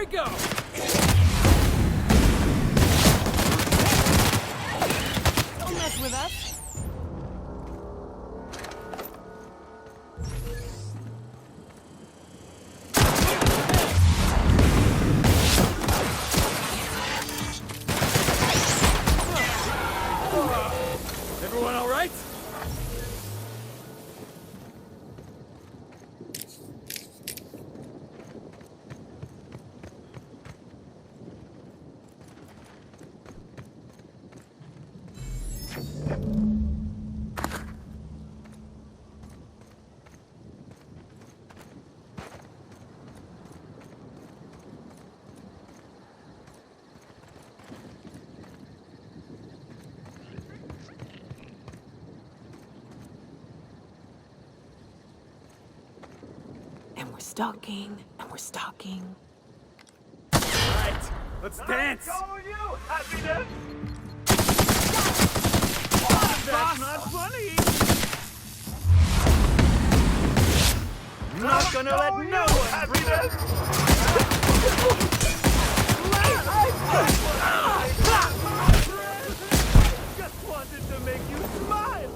we go! Don't mess with us! Everyone all right? And we're stalking, and we're stalking. All right, let's dance! you, happiness! That's not funny! I'm not gonna let no one happiness! Just wanted to make you smile!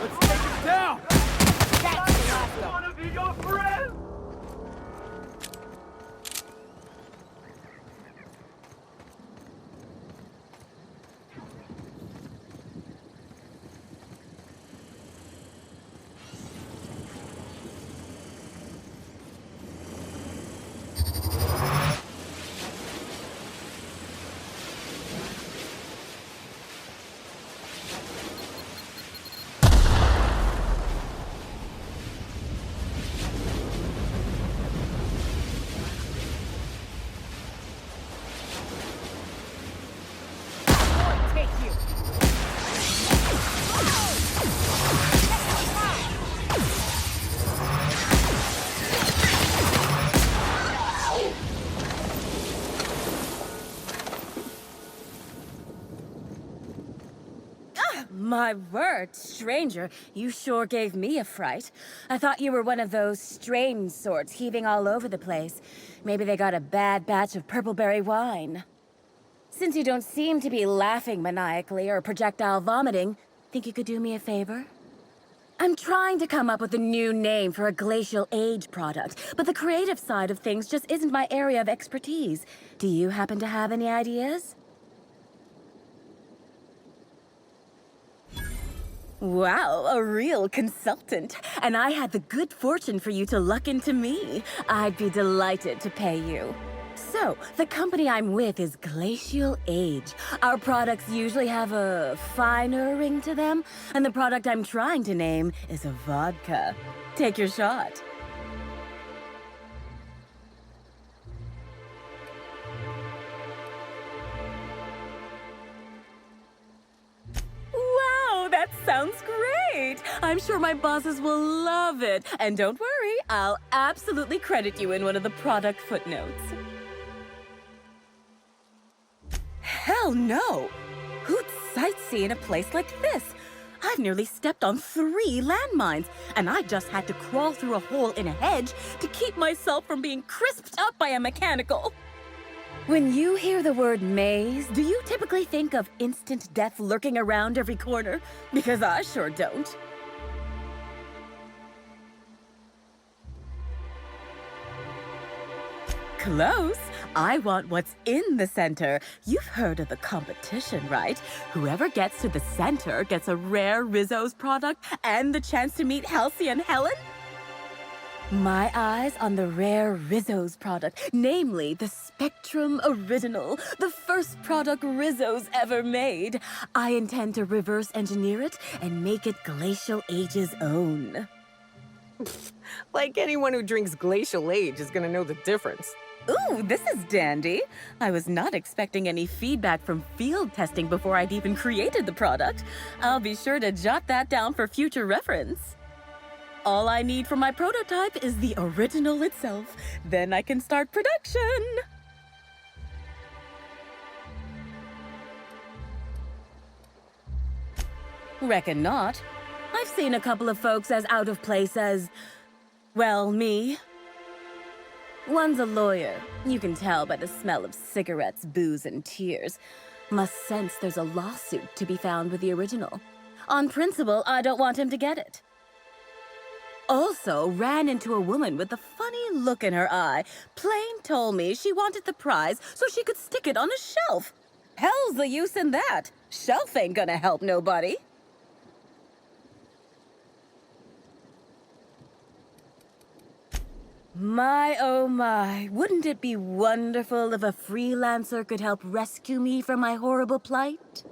Let's take him down! I wanna be your friend! My word, stranger, you sure gave me a fright. I thought you were one of those strange sorts heaving all over the place. Maybe they got a bad batch of purpleberry wine. Since you don't seem to be laughing maniacally or projectile vomiting, think you could do me a favor? I'm trying to come up with a new name for a glacial age product, but the creative side of things just isn't my area of expertise. Do you happen to have any ideas? Wow, a real consultant. And I had the good fortune for you to luck into me. I'd be delighted to pay you. So, the company I'm with is Glacial Age. Our products usually have a finer ring to them, and the product I'm trying to name is a vodka. Take your shot. Wow, that sounds great! I'm sure my bosses will love it. And don't worry, I'll absolutely credit you in one of the product footnotes. Hell no! Who'd sightsee in a place like this? I've nearly stepped on 3 landmines, and I just had to crawl through a hole in a hedge to keep myself from being crisped up by a mechanical. When you hear the word maze, do you typically think of instant death lurking around every corner? Because I sure don't. Close. I want what's in the center. You've heard of the competition, right? Whoever gets to the center gets a rare Rizzo's product and the chance to meet Halcyon Helen? My eyes on the rare Rizzo's product, namely the Spectrum Original, the first product Rizzo's ever made. I intend to reverse engineer it and make it Glacial Age's own. Like anyone who drinks Glacial Age is gonna know the difference. Ooh, this is dandy. I was not expecting any feedback from field testing before I'd even created the product. I'll be sure to jot that down for future reference. All I need for my prototype is the original itself. Then I can start production. Reckon not. I've seen a couple of folks as out of place as, well, me. One's a lawyer. You can tell by the smell of cigarettes, booze, and tears. Must sense there's a lawsuit to be found with the original. On principle, I don't want him to get it. Also ran into a woman with a funny look in her eye. Plain told me she wanted the prize so she could stick it on a shelf. Hell's the use in that? Shelf ain't gonna help nobody. My, oh my, wouldn't it be wonderful if a freelancer could help rescue me from my horrible plight?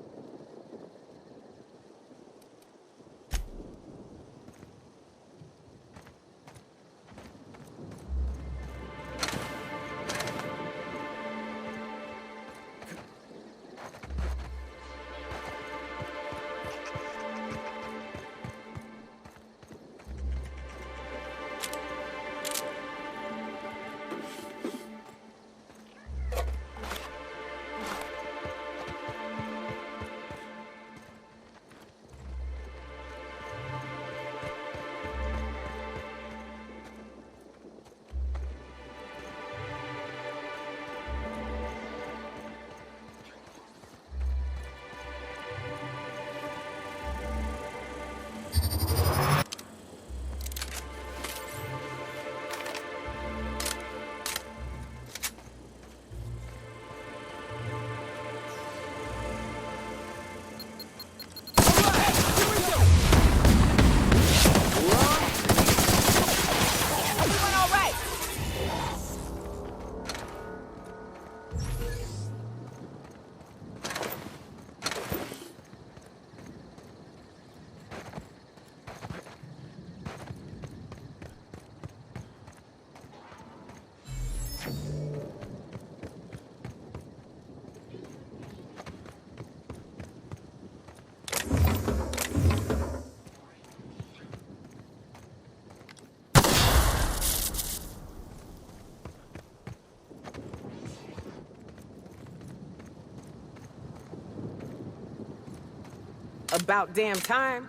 About damn time.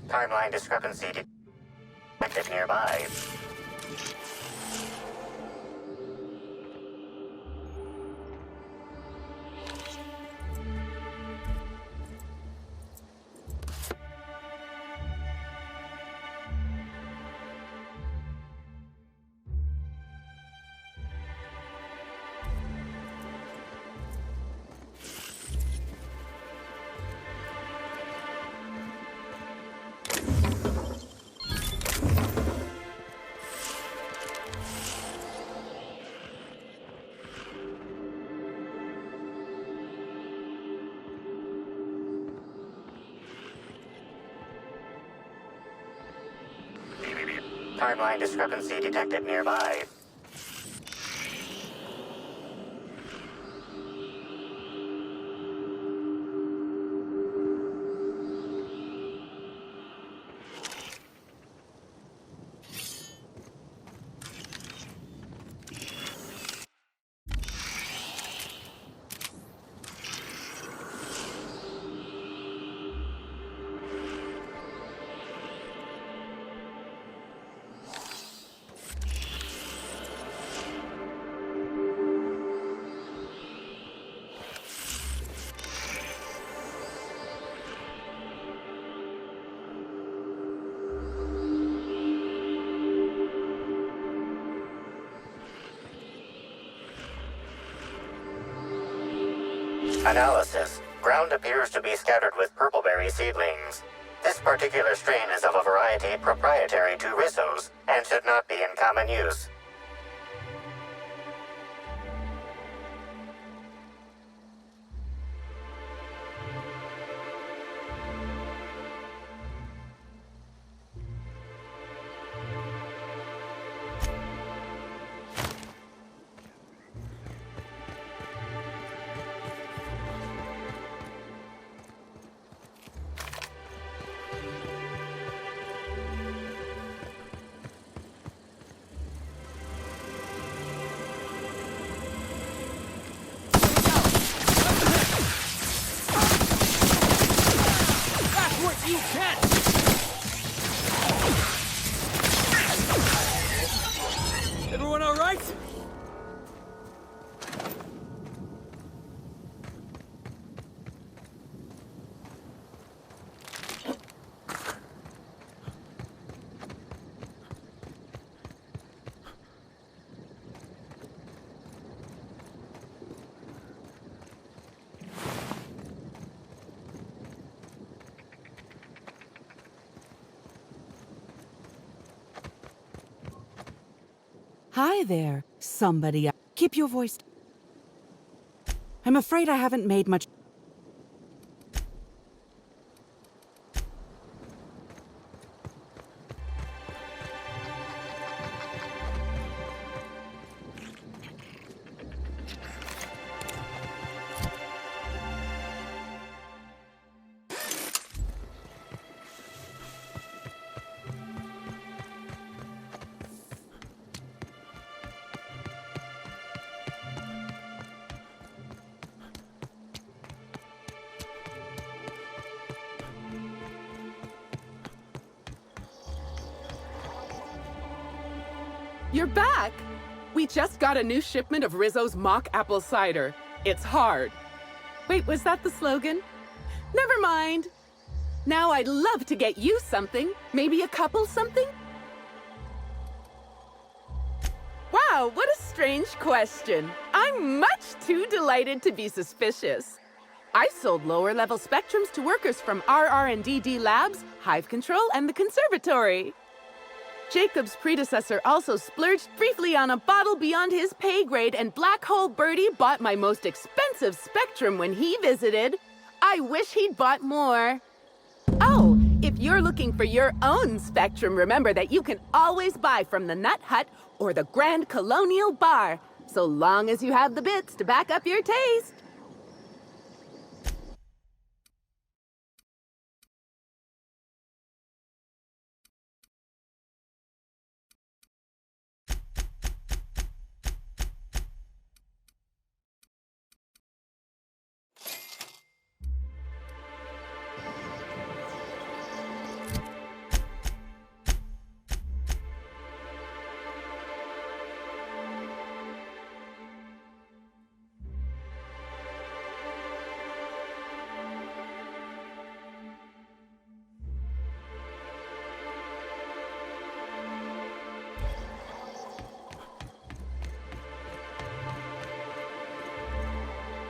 Timeline discrepancy detected nearby. Timeline discrepancy detected nearby. Analysis. Ground appears to be scattered with purpleberry seedlings. This particular strain is of a variety proprietary to Rissos and should not be in common use. Hi there, somebody. Keep your voice. I'm afraid I haven't made much. You're back! We just got a new shipment of Rizzo's mock apple cider. It's hard. Wait, was that the slogan? Never mind. Now I'd love to get you something. Maybe a couple something? Wow, what a strange question. I'm much too delighted to be suspicious. I sold lower-level spectrums to workers from RR&DD Labs, Hive Control, and the Conservatory. Jacob's predecessor also splurged briefly on a bottle beyond his pay grade, and Black Hole Birdie bought my most expensive spectrum when he visited. I wish he'd bought more. Oh, if you're looking for your own spectrum, remember that you can always buy from the Nut Hut or the Grand Colonial Bar, so long as you have the bits to back up your taste.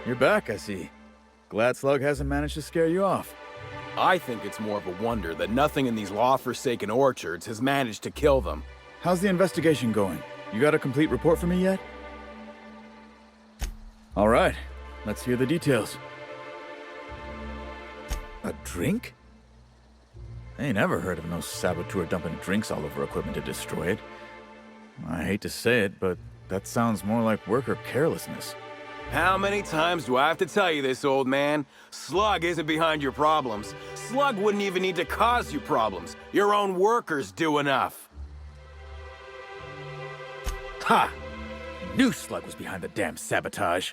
You're back, I see. Glad Slug hasn't managed to scare you off. I think it's more of a wonder that nothing in these law-forsaken orchards has managed to kill them. How's the investigation going? You got a complete report for me yet? All right, let's hear the details. A drink? I ain't never heard of no saboteur dumping drinks all over equipment to destroy it. I hate to say it, but that sounds more like worker carelessness. How many times do I have to tell you this, old man? Slug isn't behind your problems. Slug wouldn't even need to cause you problems. Your own workers do enough. Ha! Knew Slug was behind the damn sabotage.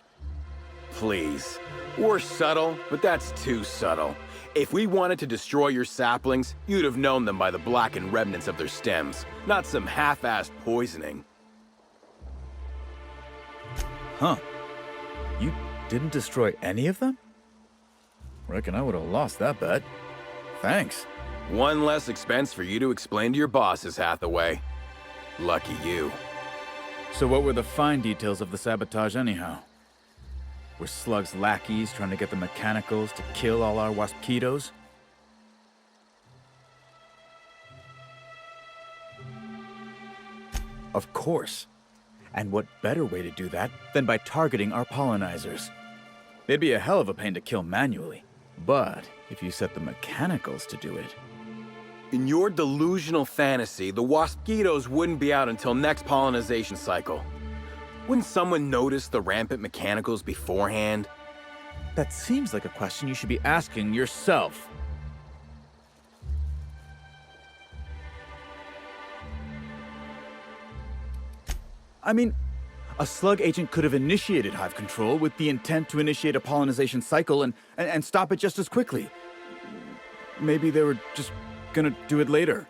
Please. We're subtle, but that's too subtle. If we wanted to destroy your saplings, you'd have known them by the blackened remnants of their stems, not some half-assed poisoning. Huh. You didn't destroy any of them? Reckon I would have lost that bet. Thanks. One less expense for you to explain to your bosses, Hathaway. Lucky you. So what were the fine details of the sabotage anyhow? Were Slug's lackeys trying to get the mechanicals to kill all our waspitos? Of course. And what better way to do that than by targeting our pollinizers? They'd be a hell of a pain to kill manually. But if you set the mechanicals to do it... In your delusional fantasy, the waspitos wouldn't be out until next pollinization cycle. Wouldn't someone notice the rampant mechanicals beforehand? That seems like a question you should be asking yourself. I mean, a Slug agent could have initiated hive control with the intent to initiate a pollinization cycle and stop it just as quickly. Maybe they were just gonna do it later.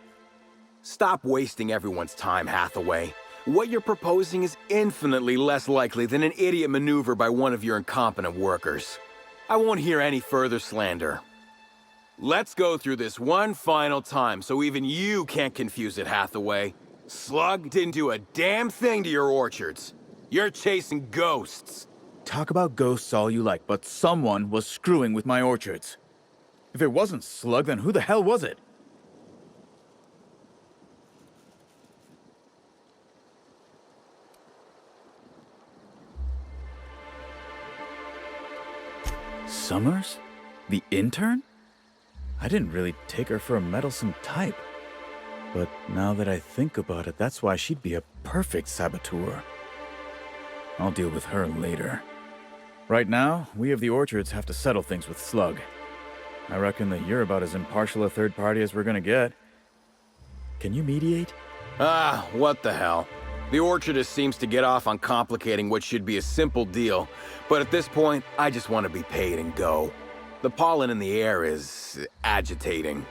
Stop wasting everyone's time, Hathaway. What you're proposing is infinitely less likely than an idiot maneuver by one of your incompetent workers. I won't hear any further slander. Let's go through this one final time so even you can't confuse it, Hathaway. Slug didn't do a damn thing to your orchards. You're chasing ghosts. Talk about ghosts all you like, but someone was screwing with my orchards. If it wasn't Slug, then who the hell was it? Summers? The intern? I didn't really take her for a meddlesome type. But now that I think about it, that's why she'd be a perfect saboteur. I'll deal with her later. Right now, we of the Orchards have to settle things with Slug. I reckon that you're about as impartial a third party as we're gonna get. Can you mediate? Ah, what the hell. The Orchardist seems to get off on complicating what should be a simple deal, but at this point, I just want to be paid and go. The pollen in the air is agitating.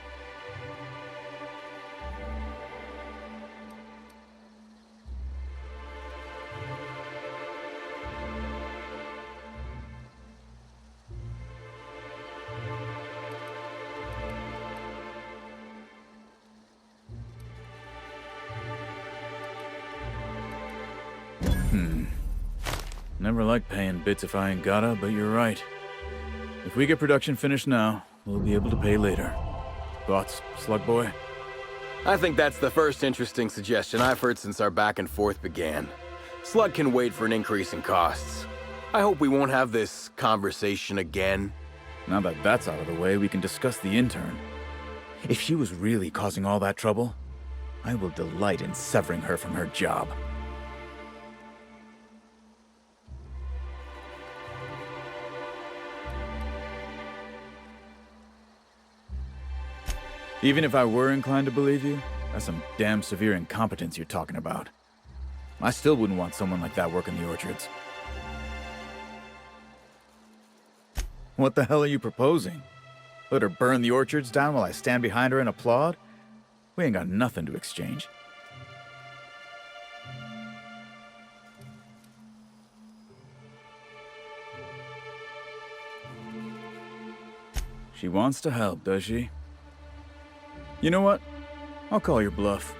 Never liked paying bits if I ain't gotta, but you're right. If we get production finished now, we'll be able to pay later. Thoughts, Slug Boy? I think that's the first interesting suggestion I've heard since our back and forth began. Slug can wait for an increase in costs. I hope we won't have this conversation again. Now that that's out of the way, we can discuss the intern. If she was really causing all that trouble, I will delight in severing her from her job. Even if I were inclined to believe you, that's some damn severe incompetence you're talking about. I still wouldn't want someone like that working the orchards. What the hell are you proposing? Let her burn the orchards down while I stand behind her and applaud? We ain't got nothing to exchange. She wants to help, does she? You know what? I'll call your bluff.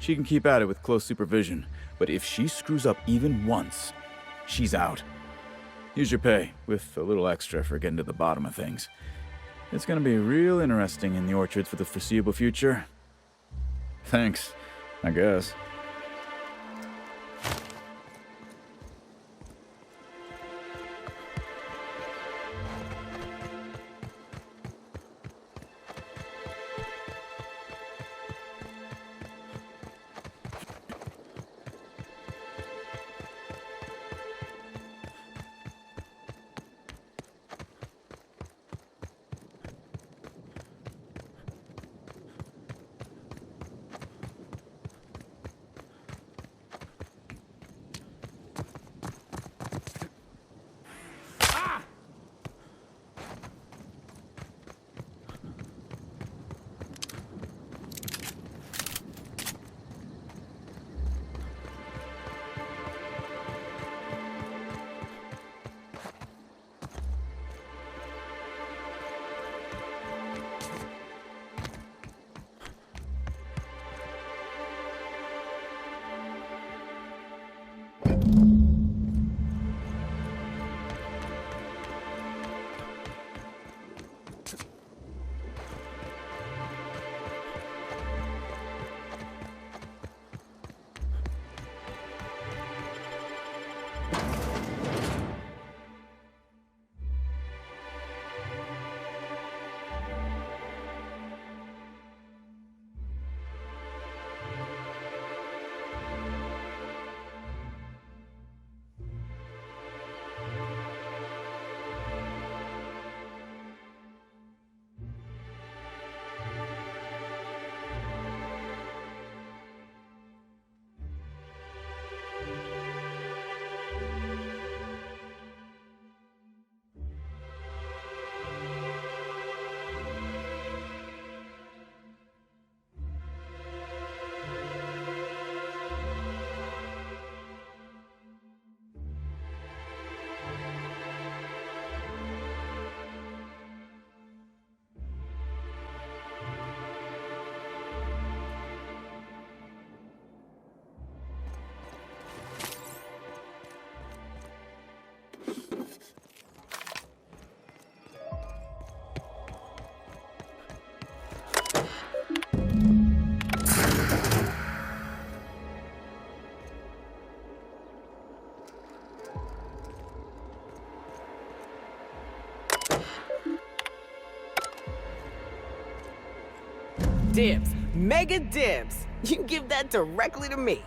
She can keep at it with close supervision, but if she screws up even once, she's out. Here's your pay, with a little extra for getting to the bottom of things. It's gonna be real interesting in the orchards for the foreseeable future. Thanks, I guess. Dibs. Mega dibs. You give that directly to me.